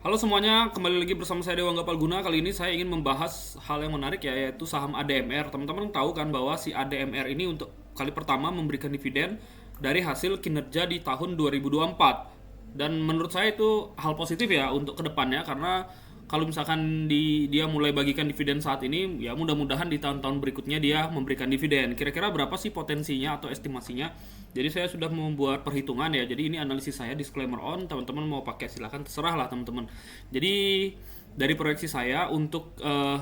Halo semuanya, kembali lagi bersama saya Dewa Gapalguna. Kali ini saya ingin membahas hal yang menarik ya, yaitu saham ADMR. Teman-teman tahu kan bahwa si ADMR ini untuk kali pertama memberikan dividen dari hasil kinerja di tahun 2024. Dan menurut saya itu hal positif ya untuk kedepannya, karena kalau misalkan dia mulai bagikan dividen saat ini, ya mudah-mudahan di tahun-tahun berikutnya dia memberikan dividen. Kira-kira berapa sih potensinya atau estimasinya? Jadi saya sudah membuat perhitungan ya. Jadi ini analisis saya, disclaimer on. Teman-teman mau pakai silahkan, terserah lah teman-teman. Jadi dari proyeksi saya untuk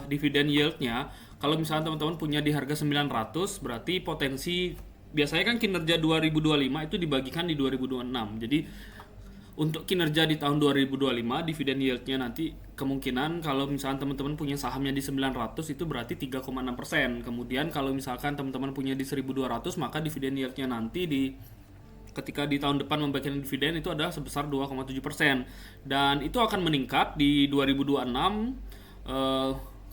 dividen yieldnya, kalau misalnya teman-teman punya di harga 900, berarti potensi biasanya kan kinerja 2025 itu dibagikan di 2026. Jadi untuk kinerja di tahun 2025, dividen yieldnya nanti kemungkinan kalau misalkan teman-teman punya sahamnya di 900 itu berarti 3,6%. Kemudian kalau misalkan teman-teman punya di 1200, maka dividen yieldnya nanti ketika di tahun depan membagikan dividen itu adalah sebesar 2,7%. Dan itu akan meningkat di 2026.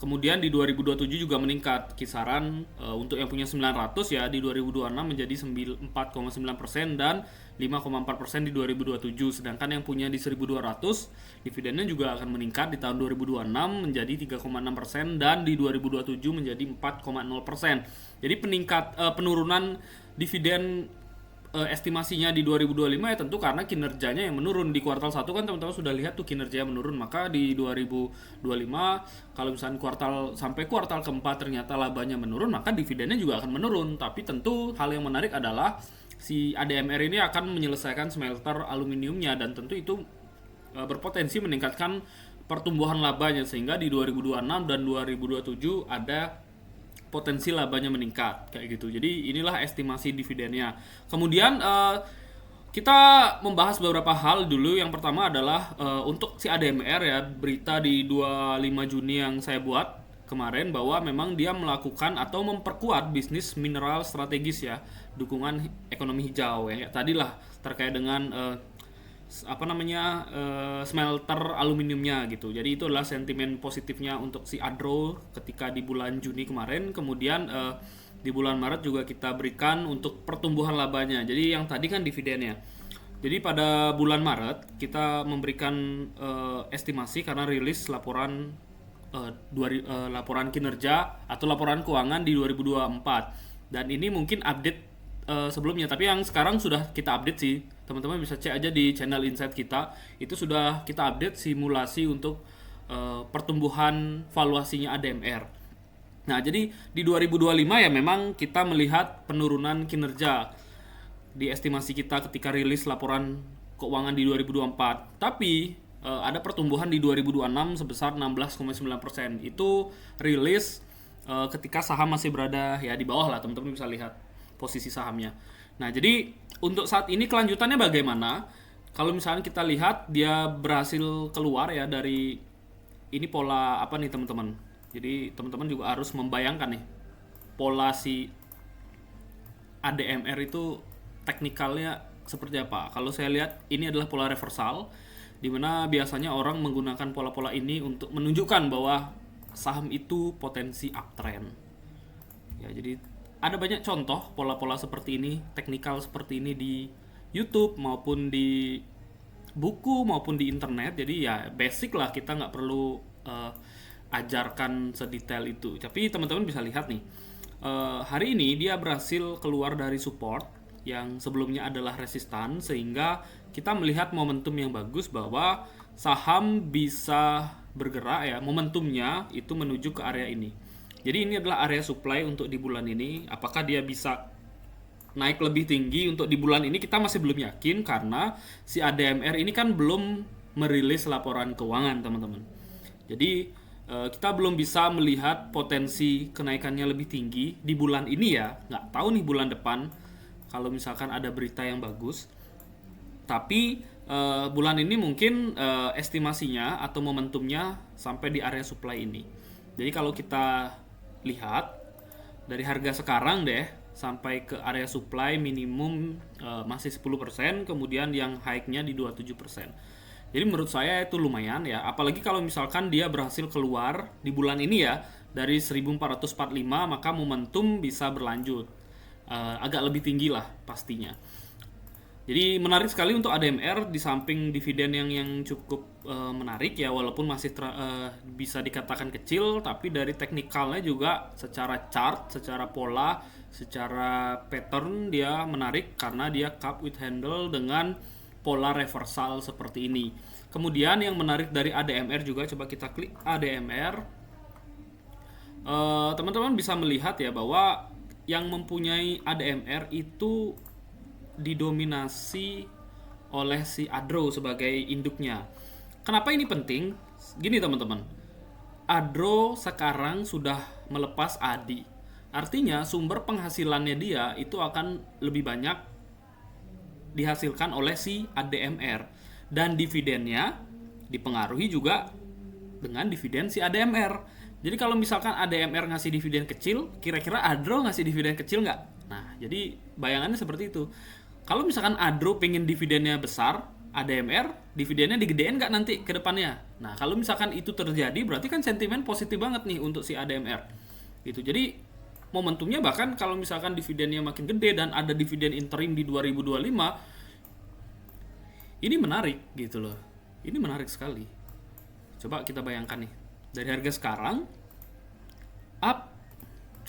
Kemudian di 2027 juga meningkat kisaran untuk yang punya 900 ya di 2026 menjadi 4,9% dan 5,4% di 2027. Sedangkan yang punya di 1200 dividennya juga akan meningkat di tahun 2026 menjadi 3,6% dan di 2027 menjadi 4,0%. Jadi penurunan dividen estimasinya di 2025 ya tentu karena kinerjanya yang menurun. Di kuartal 1 kan teman-teman sudah lihat tuh kinerja yang menurun, maka di 2025 kalau misalnya sampai kuartal keempat ternyata labanya menurun, maka dividennya juga akan menurun. Tapi tentu hal yang menarik adalah si ADMR ini akan menyelesaikan smelter aluminiumnya, dan tentu itu berpotensi meningkatkan pertumbuhan labanya, sehingga di 2026 dan 2027 ada potensi labanya meningkat kayak gitu. Jadi inilah estimasi dividennya. Kemudian kita membahas beberapa hal dulu. Yang pertama adalah untuk si ADMR ya, berita di 25 Juni yang saya buat kemarin bahwa memang dia melakukan atau memperkuat bisnis mineral strategis ya, dukungan ekonomi hijau ya. Tadilah terkait dengan smelter aluminiumnya gitu. Jadi itu adalah sentimen positifnya untuk si Adro ketika di bulan Juni kemarin. Kemudian di bulan Maret juga kita berikan untuk pertumbuhan labanya. Jadi yang tadi kan dividennya. Jadi pada bulan Maret kita memberikan estimasi karena rilis laporan laporan kinerja atau laporan keuangan di 2024. Dan ini mungkin update sebelumnya, tapi yang sekarang sudah kita update sih. Teman-teman bisa cek aja di channel Insight kita, itu sudah kita update simulasi untuk pertumbuhan valuasinya ADMR. Nah, jadi di 2025 ya memang kita melihat penurunan kinerja di estimasi kita ketika rilis laporan keuangan di 2024. Tapi ada pertumbuhan di 2026 sebesar 16,9%. Itu rilis ketika saham masih berada ya di bawah lah, teman-teman bisa lihat posisi sahamnya. Nah, jadi untuk saat ini kelanjutannya bagaimana? Kalau misalnya kita lihat dia berhasil keluar ya dari ini pola apa nih teman-teman. Jadi teman-teman juga harus membayangkan nih pola si ADMR itu teknikalnya seperti apa. Kalau saya lihat ini adalah pola reversal, di mana biasanya orang menggunakan pola-pola ini untuk menunjukkan bahwa saham itu potensi uptrend. Ya, jadi ada banyak contoh pola-pola seperti ini, teknikal seperti ini di YouTube maupun di buku maupun di internet. Jadi ya basic lah, kita nggak perlu ajarkan sedetail itu. Tapi teman-teman bisa lihat nih, hari ini dia berhasil keluar dari support yang sebelumnya adalah resistan, sehingga kita melihat momentum yang bagus bahwa saham bisa bergerak ya, momentumnya itu menuju ke area ini. Jadi ini adalah area supply untuk di bulan ini. Apakah dia bisa naik lebih tinggi untuk di bulan ini, kita masih belum yakin karena si ADMR ini kan belum merilis laporan keuangan, teman-teman. Jadi kita belum bisa melihat potensi kenaikannya lebih tinggi di bulan ini ya. Nggak tahu nih bulan depan kalau misalkan ada berita yang bagus. Tapi bulan ini mungkin estimasinya atau momentumnya sampai di area supply ini. Jadi kalau kita lihat dari harga sekarang deh sampai ke area supply minimum masih 10%, kemudian yang high-nya di 27%. Jadi menurut saya itu lumayan ya, apalagi kalau misalkan dia berhasil keluar di bulan ini ya dari 1445, maka momentum bisa berlanjut agak lebih tinggi lah pastinya. Jadi menarik sekali untuk ADMR di samping dividen yang cukup menarik ya, walaupun masih bisa dikatakan kecil, tapi dari teknikalnya juga secara chart, secara pola, secara pattern dia menarik karena dia cup with handle dengan pola reversal seperti ini. Kemudian yang menarik dari ADMR juga, coba kita klik ADMR. Teman-teman bisa melihat ya bahwa yang mempunyai ADMR itu didominasi oleh si Adro sebagai induknya. Kenapa ini penting? Gini teman-teman, Adro sekarang sudah melepas ADI. Artinya sumber penghasilannya dia itu akan lebih banyak dihasilkan oleh si ADMR. Dan dividennya dipengaruhi juga dengan dividen si ADMR. Jadi kalau misalkan ADMR ngasih dividen kecil, kira-kira Adro ngasih dividen kecil nggak? Nah, jadi bayangannya seperti itu. Kalau misalkan Adro pengen dividennya besar, ADMR dividennya digedein nggak nanti ke depannya? Nah, kalau misalkan itu terjadi, berarti kan sentimen positif banget nih untuk si ADMR. Gitu. Jadi momentumnya bahkan kalau misalkan dividennya makin gede dan ada dividen interim di 2025, ini menarik gitu loh. Ini menarik sekali. Coba kita bayangkan nih, dari harga sekarang up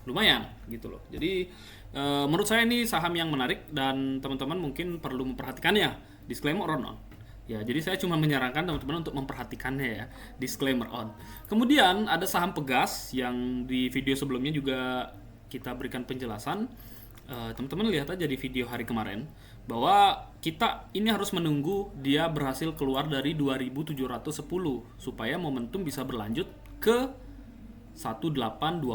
lumayan gitu loh. Jadi menurut saya ini saham yang menarik dan teman-teman mungkin perlu memperhatikannya. Disclaimer on. Ya, jadi saya cuma menyarankan teman-teman untuk memperhatikannya ya. Disclaimer on. Kemudian ada saham Pegas yang di video sebelumnya juga kita berikan penjelasan. Teman-teman lihat aja di video hari kemarin bahwa kita ini harus menunggu dia berhasil keluar dari 2710 supaya momentum bisa berlanjut ke 1820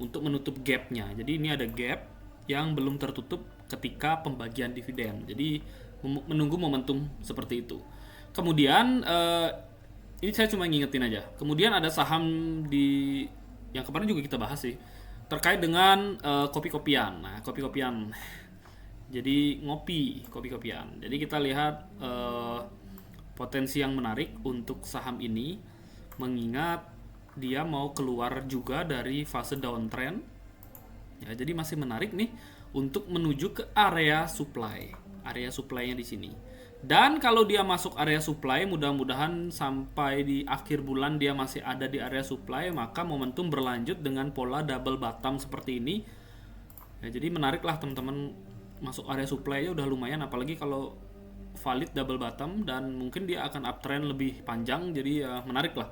untuk menutup gapnya. Jadi ini ada gap yang belum tertutup ketika pembagian dividen. Jadi menunggu momentum seperti itu. Kemudian ini saya cuma ngingetin aja. Kemudian ada saham di yang kemarin juga kita bahas sih, terkait dengan kopi-kopian. Nah, kopi-kopian. Jadi kopi-kopian. Jadi kita lihat potensi yang menarik untuk saham ini, mengingat dia mau keluar juga dari fase downtrend. Ya, jadi masih menarik nih untuk menuju ke area supply. Area supply-nya di sini. Dan kalau dia masuk area supply, mudah-mudahan sampai di akhir bulan dia masih ada di area supply, maka momentum berlanjut dengan pola double bottom seperti ini. Ya, jadi menarik lah teman-teman, masuk area supply-nya udah lumayan, apalagi kalau valid double bottom dan mungkin dia akan uptrend lebih panjang. Jadi ya menarik lah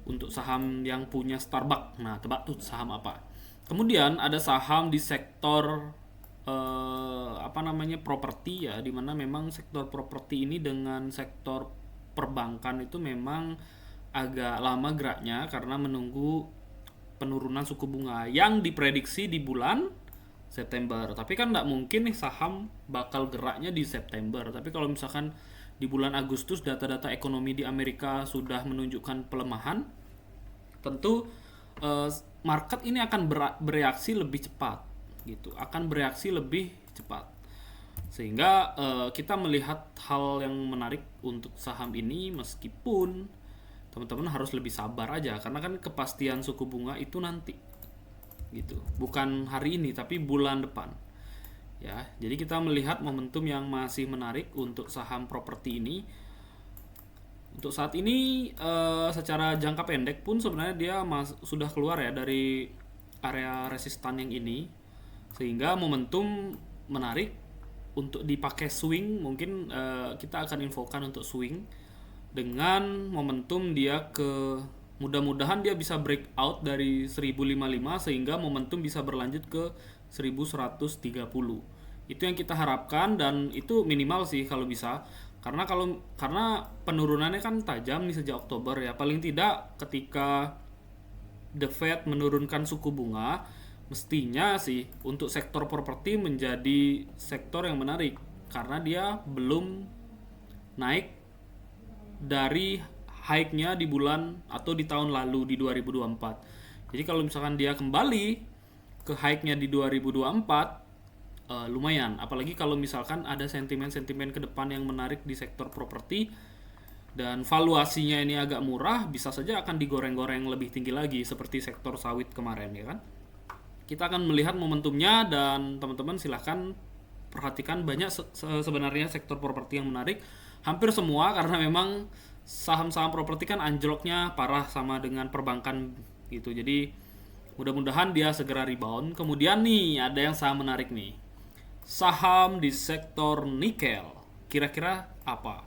untuk saham yang punya Starbucks. Nah, tebak tuh saham apa. Kemudian ada saham di sektor properti ya, dimana memang sektor properti ini dengan sektor perbankan itu memang agak lama geraknya karena menunggu penurunan suku bunga yang diprediksi di bulan September. Tapi kan nggak mungkin nih saham bakal geraknya di September. Tapi kalau misalkan di bulan Agustus data-data ekonomi di Amerika sudah menunjukkan pelemahan, tentu market ini akan bereaksi lebih cepat gitu, akan bereaksi lebih cepat, sehingga kita melihat hal yang menarik untuk saham ini, meskipun teman-teman harus lebih sabar aja karena kan kepastian suku bunga itu nanti gitu, bukan hari ini tapi bulan depan ya. Jadi kita melihat momentum yang masih menarik untuk saham properti ini. Untuk saat ini secara jangka pendek pun sebenarnya dia sudah keluar ya dari area resistan yang ini, sehingga momentum menarik untuk dipakai swing. Mungkin kita akan infokan untuk swing dengan momentum dia mudah-mudahan dia bisa breakout dari 1055 sehingga momentum bisa berlanjut ke 1130. Itu yang kita harapkan dan itu minimal sih kalau bisa. Karena penurunannya kan tajam nih sejak Oktober ya. Paling tidak ketika The Fed menurunkan suku bunga, mestinya sih untuk sektor properti menjadi sektor yang menarik karena dia belum naik dari high-nya di bulan atau di tahun lalu di 2024. Jadi kalau misalkan dia kembali ke high-nya di 2024, lumayan, apalagi kalau misalkan ada sentimen-sentimen ke depan yang menarik di sektor properti dan valuasinya ini agak murah, bisa saja akan digoreng-goreng lebih tinggi lagi seperti sektor sawit kemarin ya kan. Kita akan melihat momentumnya dan teman-teman silahkan perhatikan banyak sebenarnya sektor properti yang menarik, hampir semua, karena memang saham-saham properti kan anjloknya parah sama dengan perbankan gitu. Jadi mudah-mudahan dia segera rebound. Kemudian nih ada yang saham menarik nih, saham di sektor nikel. Kira-kira apa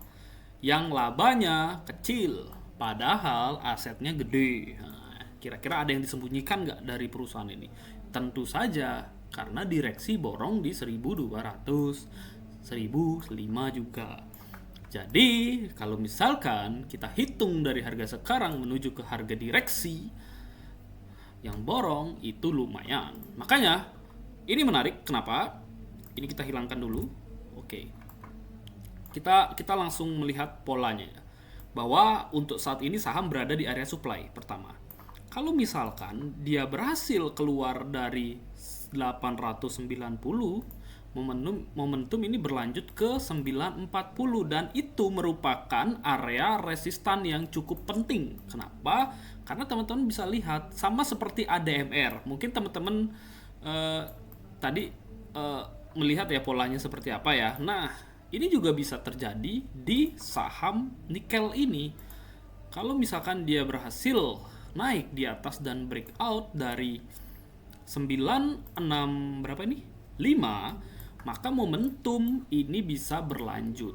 yang labanya kecil padahal asetnya gede? Nah, kira-kira ada yang disembunyikan nggak dari perusahaan ini? Tentu saja, karena direksi borong di 1200, 1005 juga. Jadi kalau misalkan kita hitung dari harga sekarang menuju ke harga direksi yang borong, itu lumayan. Makanya ini menarik. Kenapa? Ini kita hilangkan dulu. Oke. Kita langsung melihat polanya, bahwa untuk saat ini saham berada di area supply pertama. Kalau misalkan dia berhasil keluar dari 890, momentum ini berlanjut ke 940, dan itu merupakan area resistan yang cukup penting. Kenapa? Karena teman-teman bisa lihat sama seperti ADMR. Mungkin teman-teman tadi melihat ya polanya seperti apa ya. Nah, ini juga bisa terjadi di saham nikel ini. Kalau misalkan dia berhasil naik di atas dan breakout dari 96 berapa ini? 5, maka momentum ini bisa berlanjut.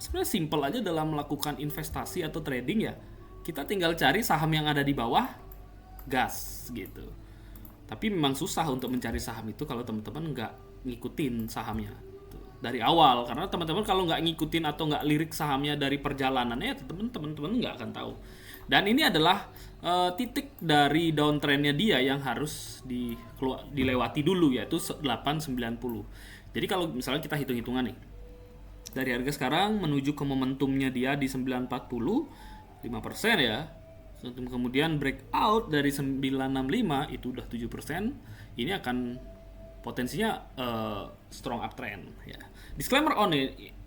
Sebenarnya simpel aja dalam melakukan investasi atau trading ya. Kita tinggal cari saham yang ada di bawah, gas gitu. Tapi memang susah untuk mencari saham itu kalau teman-teman nggak ngikutin sahamnya dari awal, karena teman-teman kalau nggak ngikutin atau nggak lirik sahamnya dari perjalanannya, teman-teman nggak akan tahu. Dan ini adalah titik dari downtrendnya dia yang harus dilewati dulu, yaitu 890. Jadi kalau misalnya kita hitung-hitungan nih, dari harga sekarang menuju ke momentumnya dia di 940, 5% ya. Kemudian breakout dari 965 itu udah 7%. Ini akan potensinya strong uptrend ya. Disclaimer on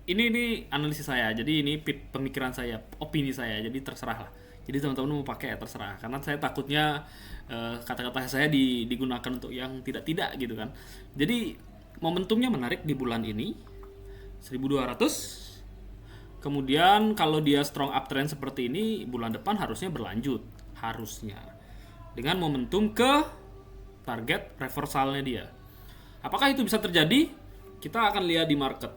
ini analisis saya. Jadi ini pemikiran saya, opini saya. Jadi terserah lah. Jadi teman-teman mau pakai ya terserah. Karena saya takutnya kata-kata saya digunakan untuk yang tidak gitu kan. Jadi momentumnya menarik di bulan ini 1200. Kemudian kalau dia strong uptrend seperti ini, bulan depan harusnya berlanjut, harusnya dengan momentum ke target reversalnya dia. Apakah itu bisa terjadi? Kita akan lihat di market.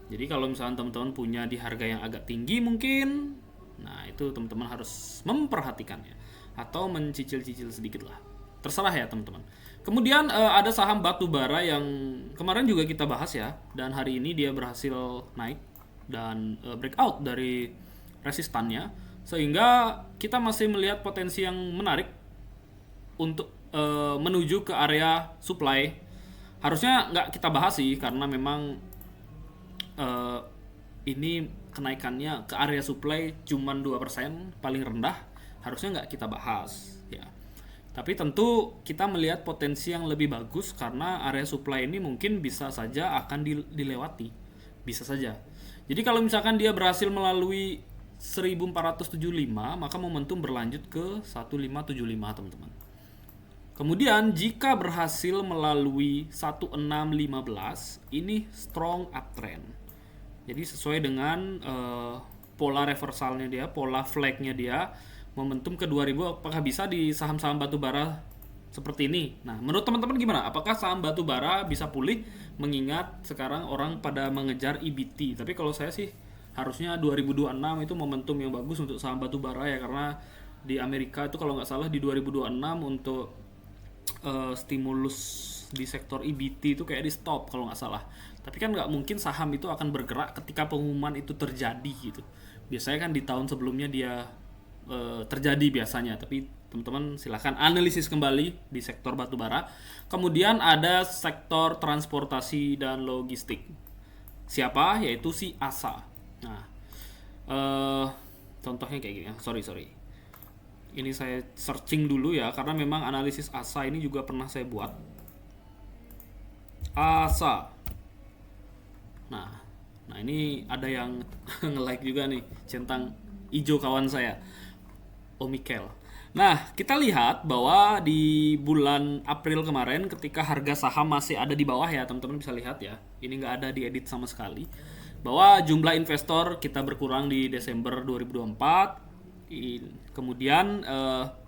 Jadi kalau misalnya teman-teman punya di harga yang agak tinggi mungkin, nah itu teman-teman harus memperhatikannya atau mencicil-cicil sedikit lah. Terserah ya teman-teman. Kemudian ada saham batu bara yang kemarin juga kita bahas ya, dan hari ini dia berhasil naik dan breakout dari resistannya, sehingga kita masih melihat potensi yang menarik untuk menuju ke area supply. Harusnya nggak kita bahas sih, karena memang ini kenaikannya ke area supply cuman 2% paling rendah, harusnya nggak kita bahas ya. Tapi tentu kita melihat potensi yang lebih bagus, karena area supply ini mungkin bisa saja akan dilewati, bisa saja. Jadi kalau misalkan dia berhasil melalui 1475, maka momentum berlanjut ke 1575 teman-teman. Kemudian jika berhasil melalui 1615, ini strong uptrend. Jadi sesuai dengan pola reversalnya dia, pola flagnya dia, momentum ke 2000, apakah bisa di saham-saham batubara seperti ini? Nah, menurut teman-teman gimana? Apakah saham batubara bisa pulih? Mengingat sekarang orang pada mengejar EBT. Tapi kalau saya sih harusnya 2026 itu momentum yang bagus untuk saham batubara ya, karena di Amerika itu kalau nggak salah di 2026 untuk stimulus di sektor EBT itu kayak di stop kalau nggak salah. Tapi kan nggak mungkin saham itu akan bergerak ketika pengumuman itu terjadi gitu. Biasanya kan di tahun sebelumnya dia terjadi biasanya. Tapi teman-teman silahkan analisis kembali di sektor batubara. Kemudian ada sektor transportasi dan logistik. Siapa? Yaitu si ASA. Nah, contohnya kayak gini ya. Sorry. Ini saya searching dulu ya, karena memang analisis ASA ini juga pernah saya buat. ASA. Nah ini ada yang nge-like juga nih, centang hijau kawan saya, Mikel. Nah, kita lihat bahwa di bulan April kemarin ketika harga saham masih ada di bawah ya, teman-teman bisa lihat ya. Ini nggak ada diedit sama sekali. Bahwa jumlah investor kita berkurang di Desember 2024. Kemudian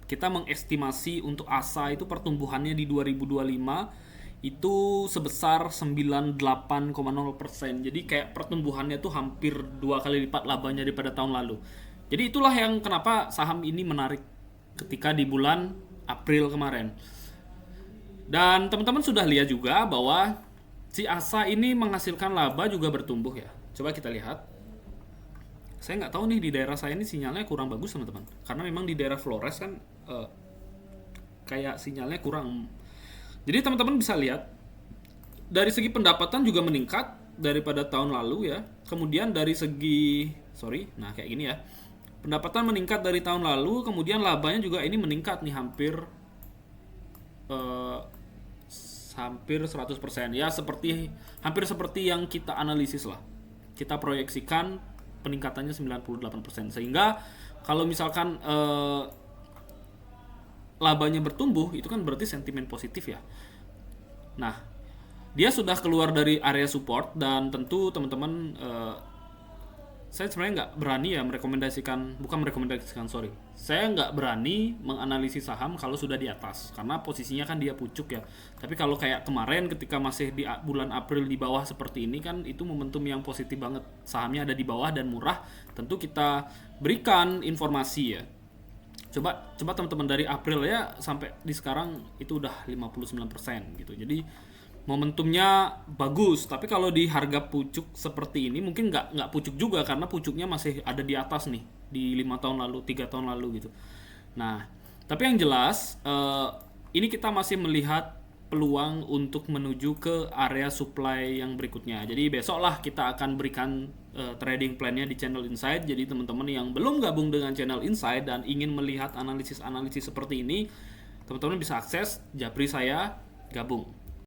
kita mengestimasi untuk ASA itu pertumbuhannya di 2025 itu sebesar 98,0%. Jadi kayak pertumbuhannya tuh hampir 2 kali lipat labanya daripada tahun lalu. Jadi itulah yang kenapa saham ini menarik ketika di bulan April kemarin. Dan teman-teman sudah lihat juga bahwa si ASA ini menghasilkan laba juga bertumbuh ya. Coba kita lihat. Saya nggak tahu nih di daerah saya ini sinyalnya kurang bagus teman-teman. Karena memang di daerah Flores kan kayak sinyalnya kurang. Jadi teman-teman bisa lihat dari segi pendapatan juga meningkat daripada tahun lalu ya. Kemudian dari segi nah kayak gini ya. Pendapatan meningkat dari tahun lalu, kemudian labanya juga ini meningkat nih hampir 100% ya, hampir seperti yang kita analisis lah. Kita proyeksikan peningkatannya 98%, sehingga kalau misalkan labanya bertumbuh itu kan berarti sentimen positif ya. Nah, dia sudah keluar dari area support dan tentu teman-teman saya sebenarnya nggak berani ya saya nggak berani menganalisis saham kalau sudah di atas, karena posisinya kan dia pucuk ya. Tapi kalau kayak kemarin ketika masih di bulan April di bawah seperti ini kan, itu momentum yang positif banget, sahamnya ada di bawah dan murah, tentu kita berikan informasi ya. Coba teman-teman dari April ya sampai di sekarang itu udah 59% gitu. Jadi momentumnya bagus, tapi kalau di harga pucuk seperti ini mungkin nggak pucuk juga, karena pucuknya masih ada di atas nih di 5 tahun lalu, 3 tahun lalu gitu. Nah, tapi yang jelas ini kita masih melihat peluang untuk menuju ke area supply yang berikutnya. Jadi besok lah kita akan berikan trading plan-nya di channel Insight. Jadi teman-teman yang belum gabung dengan channel Insight dan ingin melihat analisis seperti ini, teman-teman bisa akses Japri saya, gabung.